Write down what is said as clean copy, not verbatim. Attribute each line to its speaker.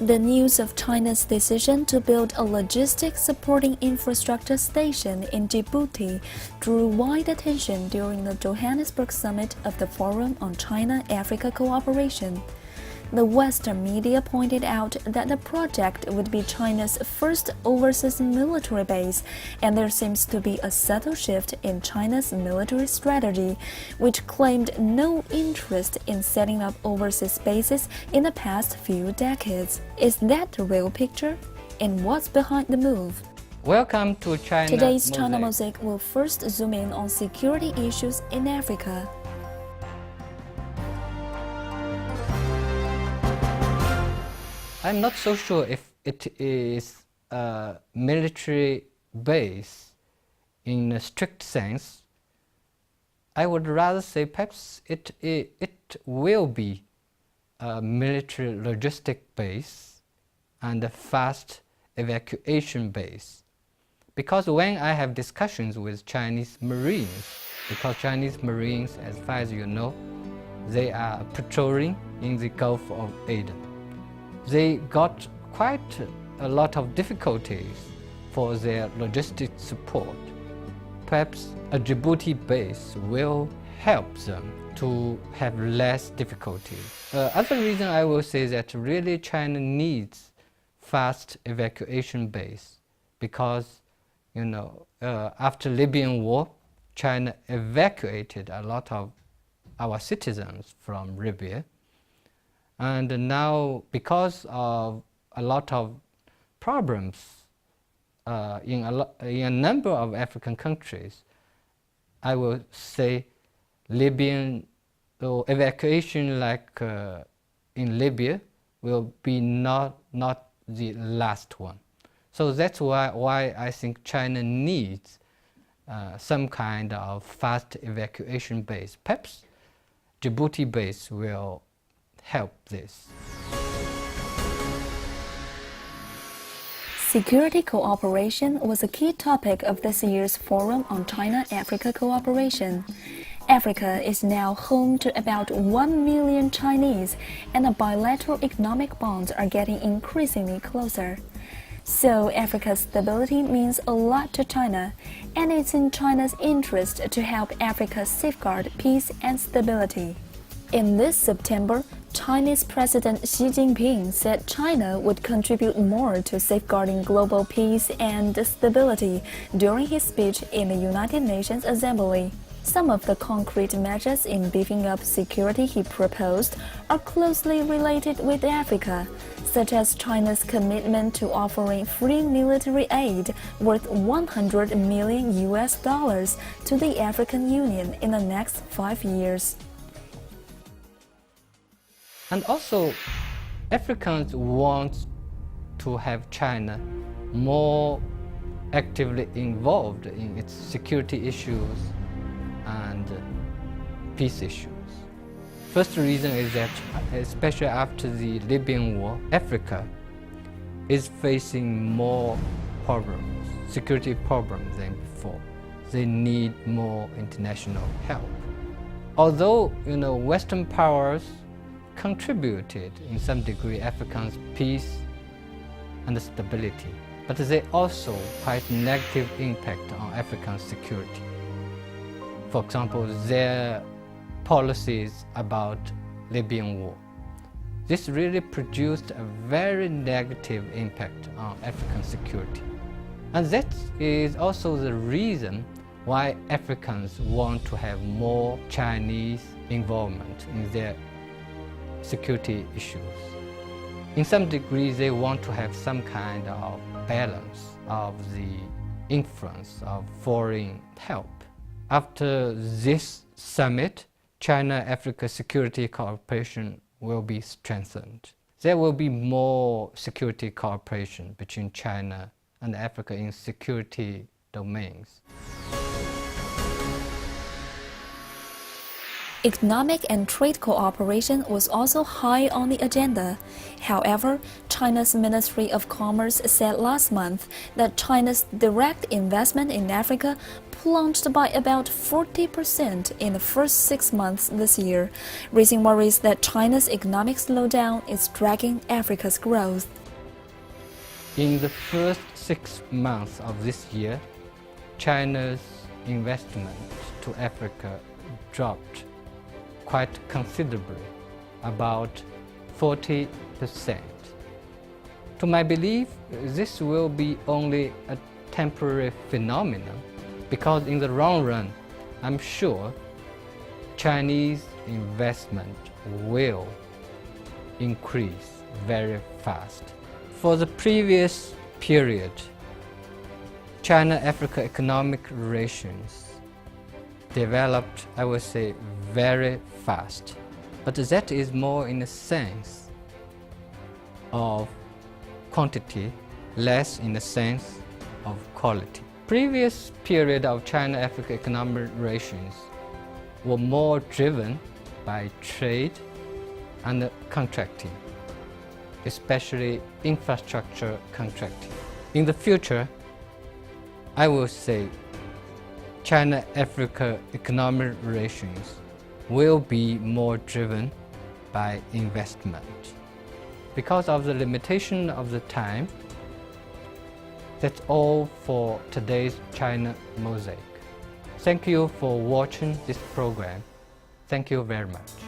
Speaker 1: The news of China's decision to build a logistics supporting infrastructure station in Djibouti drew wide attention during the Johannesburg summit of the Forum on China-Africa Cooperation. The Western media pointed out that the project would be China's first overseas military base, and there seems to be a subtle shift in China's military strategy, which claimed no interest in setting up overseas bases in the past few decades. Is that the real picture? And what's behind the move?
Speaker 2: Welcome to China
Speaker 1: Today's
Speaker 2: Mosaic.
Speaker 1: China Mosaic will first zoom in on security issues in Africa.
Speaker 2: I'm not so sure if it is a military base in a strict sense. I would rather say perhaps it will be a military logistic base and a fast evacuation base. Because when I have discussions with Chinese Marines, because Chinese Marines, as far as you know, they are patrolling in the Gulf of Aden. They got quite a lot of difficulties for their logistic support. Perhaps a Djibouti base will help them to have less difficulties. Other reason I will say that really China needs fast evacuation base because, after Libyan war, China evacuated a lot of our citizens from Libya. And now, because of a lot of problems in a number of African countries, I will say Libyan evacuation like in Libya will be not the last one. So that's why I think China needs some kind of fast evacuation base. Perhaps Djibouti base will help this.
Speaker 1: Security cooperation was a key topic of this year's Forum on China-Africa Cooperation. Africa is now home to about 1 million Chinese, and the bilateral economic bonds are getting increasingly closer. So Africa's stability means a lot to China, and it's in China's interest to help Africa safeguard peace and stability. In this September, Chinese President Xi Jinping said China would contribute more to safeguarding global peace and stability during his speech in the United Nations Assembly. Some of the concrete measures in beefing up security he proposed are closely related with Africa, such as China's commitment to offering free military aid worth $100 million to the African Union in the next 5 years.
Speaker 2: And also, Africans want to have China more actively involved in its security issues and peace issues. First reason is that, especially after the Libyan war, Africa is facing more problems, security problems than before. They need more international help. Although, Western powers contributed in some degree Africa's peace and stability, but they also quite negative impact on African security. For example, their policies about Libyan war. This really produced a very negative impact on African security. And that is also the reason why Africans want to have more Chinese involvement in their security issues. In some degree, they want to have some kind of balance of the influence of foreign help. After this summit, China-Africa security cooperation will be strengthened. There will be more security cooperation between China and Africa in security domains.
Speaker 1: Economic and trade cooperation was also high on the agenda. However, China's Ministry of Commerce said last month that China's direct investment in Africa plunged by about 40% in the first 6 months this year, raising worries that China's economic slowdown is dragging Africa's growth.
Speaker 2: In the first 6 months of this year, China's investment to Africa dropped quite considerably, about 40%. To my belief, this will be only a temporary phenomenon, because in the long run, I'm sure Chinese investment will increase very fast. For the previous period, China-Africa economic relations developed, I would say, very fast. But that is more in the sense of quantity, less in the sense of quality. Previous period of China-Africa economic relations were more driven by trade and contracting, especially infrastructure contracting. In the future, I will say China-Africa economic relations will be more driven by investment. Because of the limitation of the time, that's all for today's China Mosaic. Thank you for watching this program. Thank you very much.